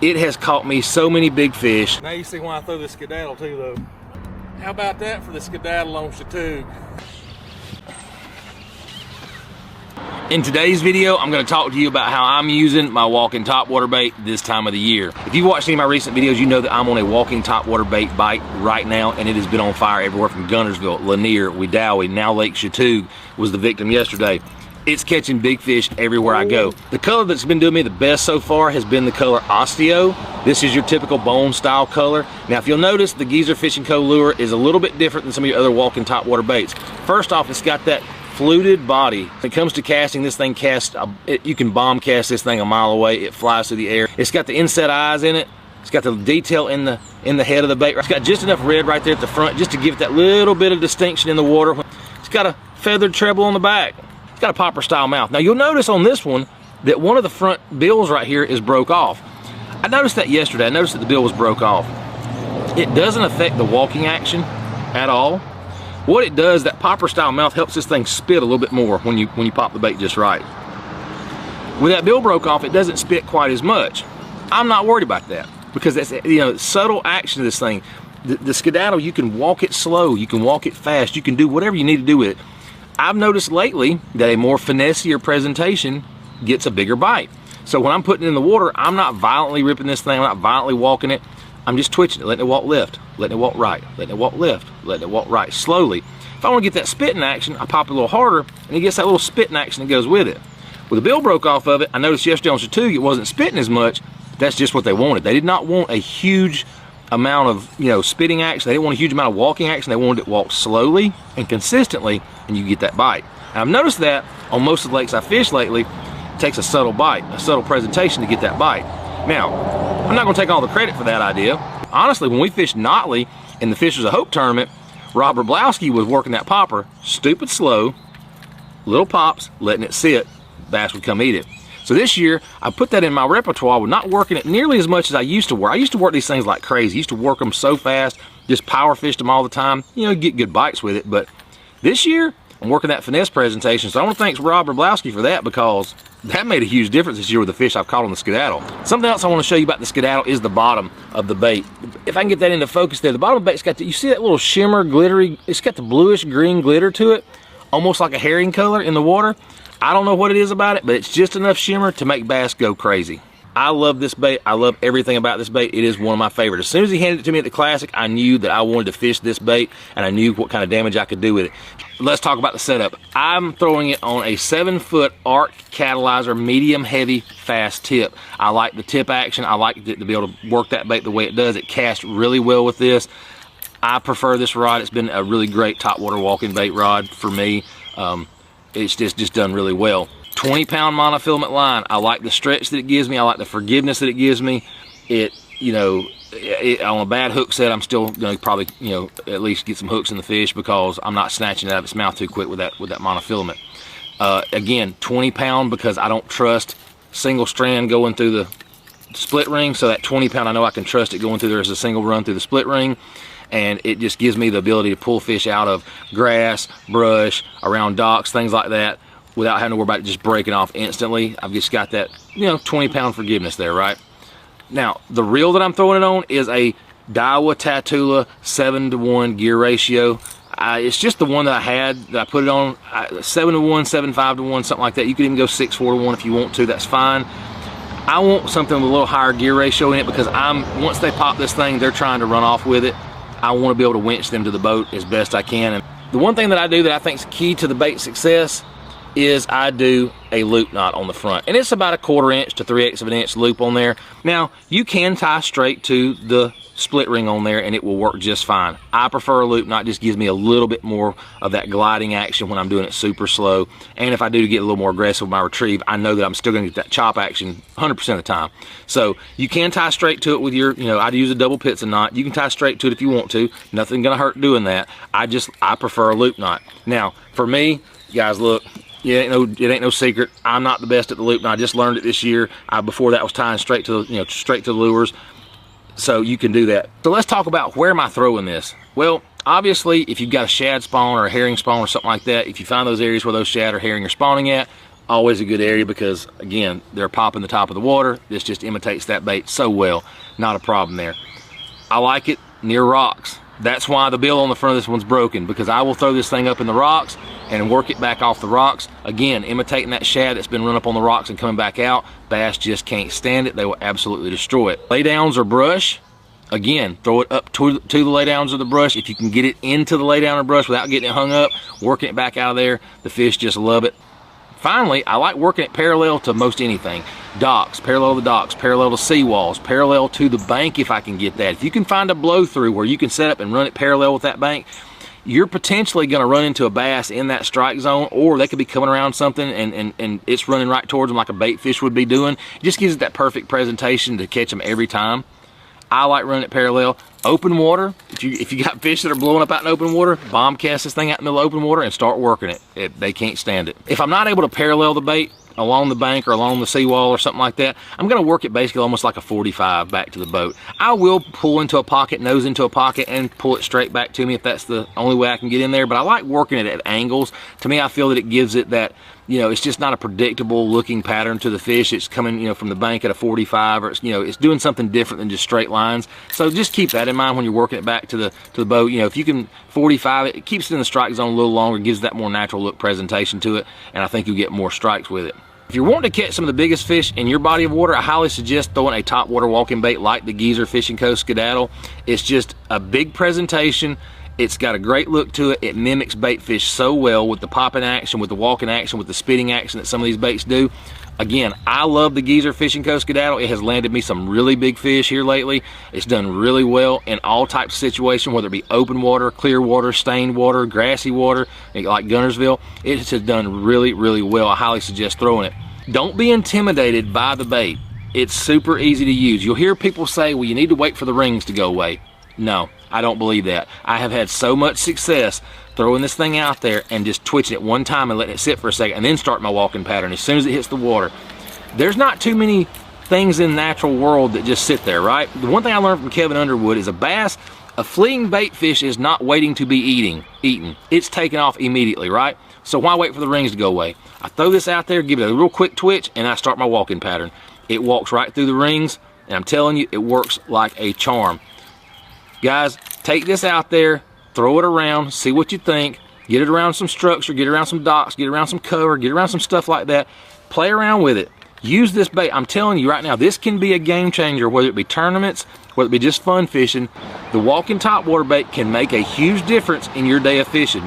It has caught me so many big fish. Now you see why I throw this skedaddle too, though. How about that for the skedaddle on Chatuge? In today's video, I'm going to talk to you about how I'm using my walking topwater bait this time of the year. If you've watched any of my recent videos, you know that I'm on a walking topwater bait bite right now, and it has been on fire everywhere from Guntersville, Lanier, Wedowee, now Lake Chatuge was the victim yesterday. It's catching big fish everywhere I go. The color that's been doing me the best so far has been the color Osteo. This is your typical bone style color. Now if you'll notice, the Geezer Fishing Co. lure is a little bit different than some of your other walking topwater baits. First off, it's got that fluted body. When it comes to casting, this thing casts, you can bomb cast this thing a mile away. It flies through the air. It's got the inset eyes in it. It's got the detail in the head of the bait. It's got just enough red right there at the front just to give it that little bit of distinction in the water. It's got a feathered treble on the back. It's got a popper style mouth. Now you'll notice on this one that one of the front bills right here is broke off. I noticed that yesterday. I noticed that the bill was broke off. It doesn't affect the walking action at all. What it does, that popper style mouth helps this thing spit a little bit more when you pop the bait just right. When that bill broke off, it doesn't spit quite as much. I'm not worried about that because that's, you know, subtle action of this thing. The skedaddle, you can walk it slow, you can walk it fast, you can do whatever you need to do with it. I've noticed lately that a more finessier presentation gets a bigger bite. So when I'm putting it in the water, I'm not violently ripping this thing, I'm not violently walking it. I'm just twitching it, letting it walk left, letting it walk right, letting it walk left, letting it walk right, slowly. If I want to get that spitting action, I pop it a little harder, and it gets that little spitting action that goes with it. Well, the bill broke off of it. I noticed yesterday on Chatuge it wasn't spitting as much. That's just what they wanted. They did not want a huge amount of, you know, spitting action. They didn't want a huge amount of walking action. They wanted it to walk slowly and consistently, and you get that bite. And I've noticed that on most of the lakes I fished lately, it takes a subtle bite, a subtle presentation to get that bite. Now, I'm not going to take all the credit for that idea. Honestly, when we fished Notley in the Fishers of Hope tournament, Rob Rablowski was working that popper stupid slow, little pops, letting it sit, bass would come eat it. So this year, I put that in my repertoire with not working it nearly as much as I used to work. I used to work these things like crazy. I used to work them so fast, just power fished them all the time, you know, get good bites with it. But this year, I'm working that finesse presentation, so I want to thank Rob Rablowski for that because that made a huge difference this year with the fish I've caught on the skedaddle. Something else I want to show you about the skedaddle is the bottom of the bait. If I can get that into focus there, the bottom of the bait's got you see that little shimmer, glittery, it's got the bluish green glitter to it, almost like a herring color in the water. I don't know what it is about it, but it's just enough shimmer to make bass go crazy. I love this bait. I love everything about this bait. It is one of my favorites. As soon as he handed it to me at the Classic, I knew that I wanted to fish this bait, and I knew what kind of damage I could do with it. Let's talk about the setup. I'm throwing it on a 7-foot arc catalyzer, medium heavy, fast tip. I like the tip action. I like to be able to work that bait the way it does. It casts really well with this. I prefer this rod. It's been a really great topwater walking bait rod for me. It's just done really well. 20-pound monofilament line. I like the stretch that it gives me. I like the forgiveness that it gives me. It, you know, on a bad hook set, I'm still going to probably, you know, at least get some hooks in the fish because I'm not snatching it out of its mouth too quick with that monofilament. Again, 20-pound because I don't trust single strand going through the split ring. So that 20-pound, I know I can trust it going through there as a single run through the split ring. And it just gives me the ability to pull fish out of grass, brush, around docks, things like that, without having to worry about it just breaking off instantly. I've just got that, you know, 20-pound forgiveness there, right? Now, the reel that I'm throwing it on is a Daiwa Tatula 7-to-1 gear ratio. It's just the one that I had that I put it on, 7-to-1, 7.5-to-1, something like that. You could even go 6.4-to-1 if you want to, that's fine. I want something with a little higher gear ratio in it because once they pop this thing, they're trying to run off with it. I want to be able to winch them to the boat as best I can. And the one thing that I do that I think is key to the bait success is I do a loop knot on the front. And it's about a 1/4 inch to 3/8 of an inch loop on there. Now, you can tie straight to the split ring on there and it will work just fine. I prefer a loop knot, just gives me a little bit more of that gliding action when I'm doing it super slow. And if I do get a little more aggressive with my retrieve, I know that I'm still gonna get that chop action 100% of the time. So you can tie straight to it with your, you know, I'd use a double Pitson knot. You can tie straight to it if you want to. Nothing gonna hurt doing that. I prefer a loop knot. Now, for me, guys, look, it ain't no secret. I'm not the best at the loop knot. I just learned it this year. Before that, I was tying straight to the, you know, straight to the lures. So you can do that. So let's talk about where am I throwing this? Well, obviously, if you've got a shad spawn or a herring spawn or something like that, if you find those areas where those shad or herring are spawning at, always a good area because, again, they're popping the top of the water. This just imitates that bait so well. Not a problem there. I like it near rocks. That's why the bill on the front of this one's broken, because I will throw this thing up in the rocks and work it back off the rocks. Again, imitating that shad that's been run up on the rocks and coming back out. Bass just can't stand it. They will absolutely destroy it. Laydowns or brush, again, throw it up to the laydowns or the brush. If you can get it into the laydown or brush without getting it hung up, working it back out of there, the fish just love it. Finally, I like working it parallel to most anything. Docks, parallel to the docks, parallel to seawalls, parallel to the bank if I can get that. If you can find a blow through where you can set up and run it parallel with that bank, you're potentially going to run into a bass in that strike zone, or they could be coming around something and it's running right towards them like a bait fish would be doing. It just gives it that perfect presentation to catch them every time. I like running it parallel. Open water, if you got fish that are blowing up out in open water, bomb cast this thing out in the middle of open water and start working it. They can't stand it. If I'm not able to parallel the bait along the bank or along the seawall or something like that, I'm going to work it basically almost like a 45 back to the boat. I will pull into a pocket, nose into a pocket, and pull it straight back to me if that's the only way I can get in there. But I like working it at angles. To me, I feel that it gives it that, you know, it's just not a predictable looking pattern to the fish. It's coming, you know, from the bank at a 45, or it's, you know, it's doing something different than just straight lines. So just keep that in mind when you're working it back to the boat. You know, if you can 45 it, it keeps it in the strike zone a little longer, gives that more natural look presentation to it, and I think you'll get more strikes with it. If you're wanting to catch some of the biggest fish in your body of water, I highly suggest throwing a topwater walking bait like the Geezer Fishing Co. Skedaddle. It's just a big presentation. It's got a great look to it. It mimics bait fish so well with the popping action, with the walking action, with the spitting action that some of these baits do. Again, I love the Geezer Fishing Co. Skedaddle. It has landed me some really big fish here lately. It's done really well in all types of situations, whether it be open water, clear water, stained water, grassy water, like Guntersville. It has done really, really well. I highly suggest throwing it. Don't be intimidated by the bait. It's super easy to use. You'll hear people say, well, you need to wait for the rings to go away. No, I don't believe that. I have had so much success throwing this thing out there and just twitching it one time and letting it sit for a second and then start my walking pattern as soon as it hits the water. There's not too many things in the natural world that just sit there, right? The one thing I learned from Kevin Underwood is a fleeing bait fish is not waiting to be eaten. It's taking off immediately, right? So why wait for the rings to go away? I throw this out there, give it a real quick twitch, and I start my walking pattern. It walks right through the rings, and I'm telling you, it works like a charm. Guys, take this out there, throw it around, see what you think, get it around some structure, get it around some docks, get it around some cover, get it around some stuff like that. Play around with it. Use this bait. I'm telling you right now, this can be a game changer, whether it be tournaments, whether it be just fun fishing. The walking topwater bait can make a huge difference in your day of fishing.